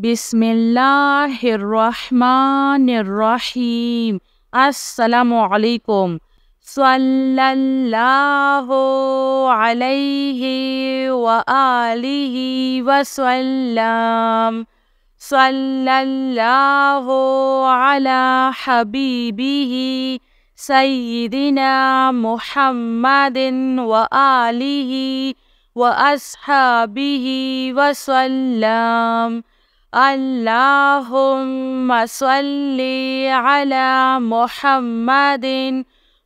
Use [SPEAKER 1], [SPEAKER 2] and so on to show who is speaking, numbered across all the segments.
[SPEAKER 1] बिस्मिल्लाहिर्रहमानिर्रहीम। अस्सलामुअलैकुम। सल्लल्लाहु अलैहि व आलिहि वसल्लम। सल्लल्लाहु अला हबीबिही सय्यिदिना मुहम्मदिन व आलिहि व अस्हाबिही वसल्लम। अल्लाहुम्मा सल्ली अला मुहम्मदिन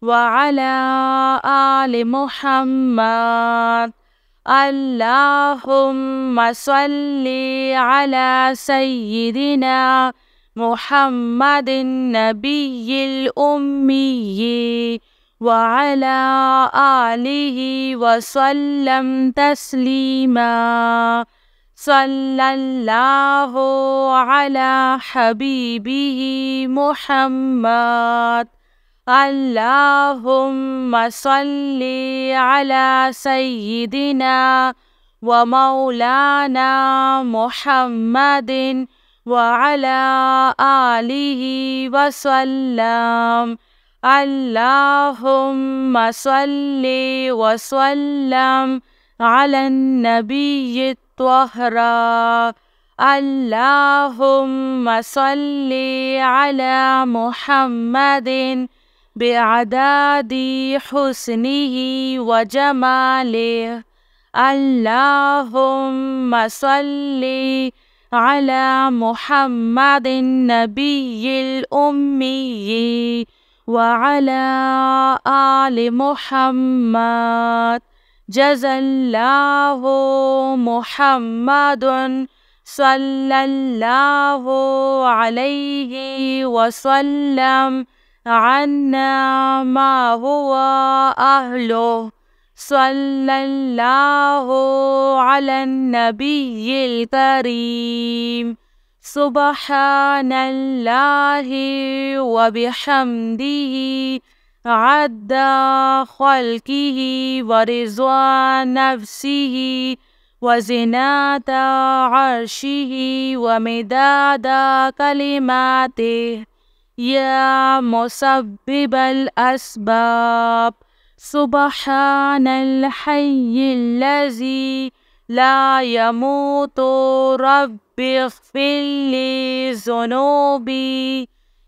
[SPEAKER 1] व अला आलि मुहम्मद। अल्लाहुम्मा सल्ली अला सय्यिदिना मुहम्मदिन नबिय्यिल उम्मिय्यि व अला आलिहि व सल्लम तस्लीमा। सल्लल्लाहु अला हबीबिही मुहम्मद। अल्लाहुम्मा सल्ली अला सय्यिदिना व मौलाना मुहम्मदिन व अला आलिहि व सल्लम। अल्लाहुम्मा सल्ली व सल्लम अला नबिय्यि त्वहरा। अल्लाहुम्मा सल्ली अला मुहम्मदिन बिअदादि हुस्निही व जमालिही। अल्लाहुम्मा सल्ली अला मुहम्मदिन नबिय्यिल उम्मिय्यि व अला आलि मुहम्मद। जज़ल्लाहु मुहम्मदुन सल्लल्लाहु अलैहि वसल्लम अन्ना मा हुवा अहलुहु। सल्लल्लाहु अलन नबिय्यिल करीम। सुब्हानल्लाहि व बिहम्दिही अद्दा खल्किही व रिज़्वा नफ्सिही व ज़िनाता अर्शिही व मिदादा कलिमातिही। या मुसब्बिबल अस्बाब। सुब्हानल हय्यिल्लज़ी ला यमूतु रब्बिग़फ़िरली ज़ुनूबी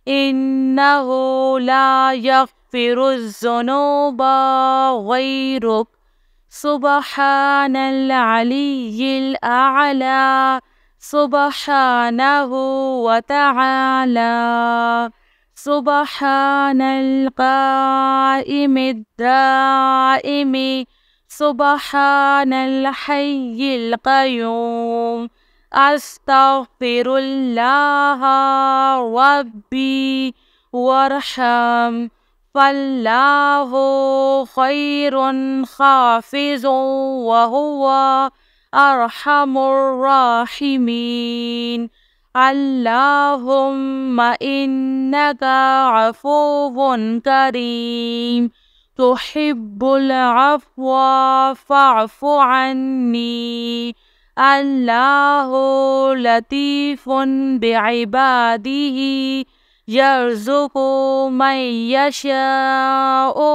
[SPEAKER 1] इन्नहु ला यग़फ़िरुज़्ज़ुनूबा ग़ैरुक। सुब्हानल अलिय्यिल अअला। सुब्हानहु व तआला। सुब्हानल क़ाइमिद दाइमि। सुब्हानल हय्यिल क़य्यूम। अस्तग़फ़िरुल्लाह रब्बी वरहम। फल्लाहु खैरुन हाफ़िज़ुन व हुवा अरहमुर राहिमीन। अल्लाहुम्मा इन्नका अफ़ुव्वुन करीम तुहिब्बुल अफ़्वा फ़अफ़ु अन्नी। अल्लाहु लतीफ़ुन बिइबादिही यर्ज़ुक़ु मन यशाअु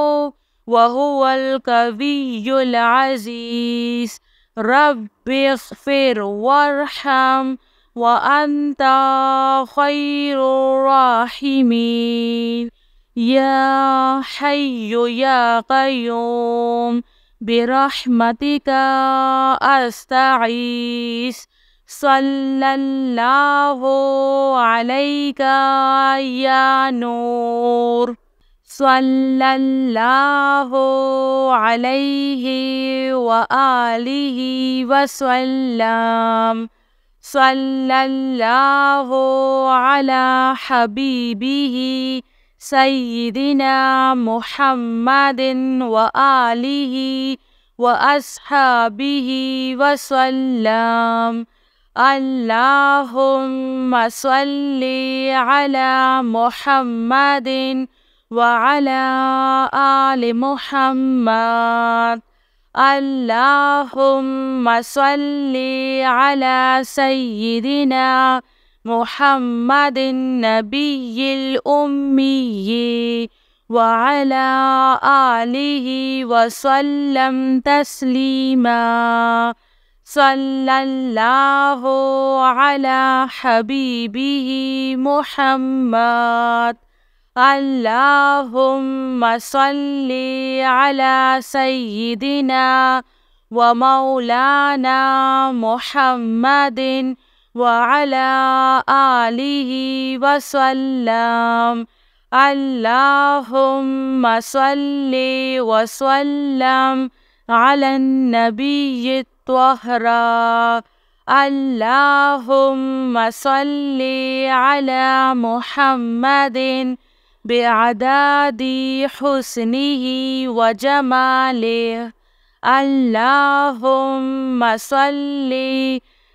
[SPEAKER 1] व हुवल क़विय्युल अज़ीज़। रब्बिग़फ़िर वरहम व अन्ता खैरुर राहिमीन। या हय्यु या क़य्यूम बिरहमतिका अस्तगीस। सल्लल्लाहु अलैका या नूर। सल्लल्लाहु अलैहि व आलिहि वसल्लम। सल्लल्लाहु अला हबीबिही सय्यिदिना मुहम्मदिन व आलिहि व अस्हाबिही वसल्लम। अल्लाहुम्मा सल्ली अला मुहम्मदिन व अला आलि मुहम्मद। اللهم صل على سيدنا محمد النبي الأمي وعلى آله وسلم تسليما. صلى الله على حبيبه محمد. اللهم صل على سيدنا ومولانا محمد وعلى آله وسلم. اللهم صل وسلم على النبي الطاهر. اللهم صل على محمد بعدد حسنه وجماله. اللهم صل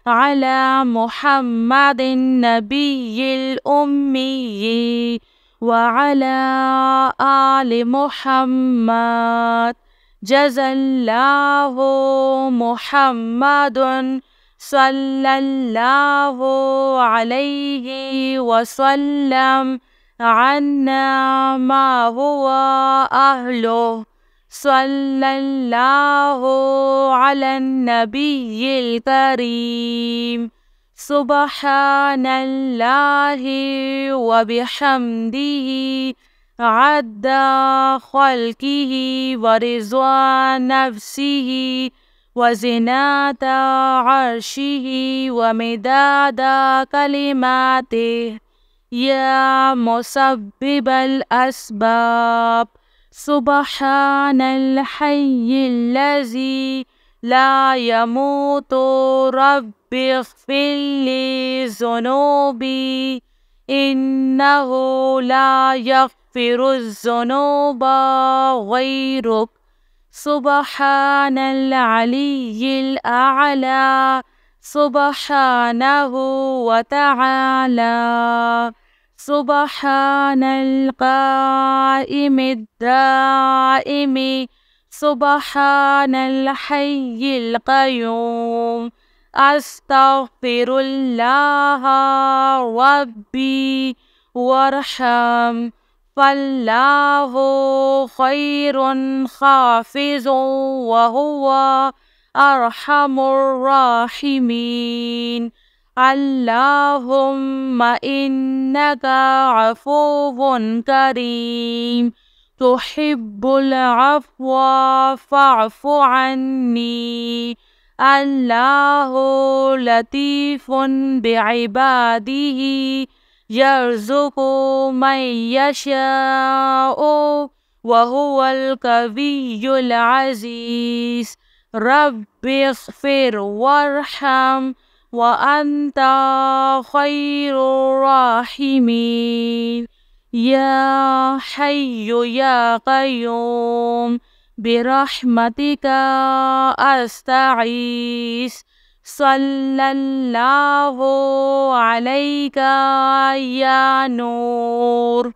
[SPEAKER 1] على محمد النبي الأمي وعلى آل محمد. جزى الله محمد صلى الله عليه وسلم عنا ما هو أهله. صلى الله على النبي الكريم. سبحان الله وبحمده عد خلقه ورضا نفسه وزنة عرشه ومداد كلماته. يا مسبب الأسباب سبحان الحي الذي لا يموت. رب اغفر لي ذنوبي إنه لا يغفر الذنوب غيرك. سبحان العلي الأعلى سبحانه وتعالى. سبحان القائم الدائم سبحان الحي القيوم. أستغفر الله ربي وارحم فالله خير حافظ وهو أرحم الراحمين. اللهم إنك عفو كريم تحب العفو فاعف عني. الله لطيف بعباده يرزق من يشاء وهو القوي العزيز. رب اغفر وارحم وأنت خير الراحمين. يا حي يا قيوم برحمتك أستغيث. صلى الله عليك يا نور.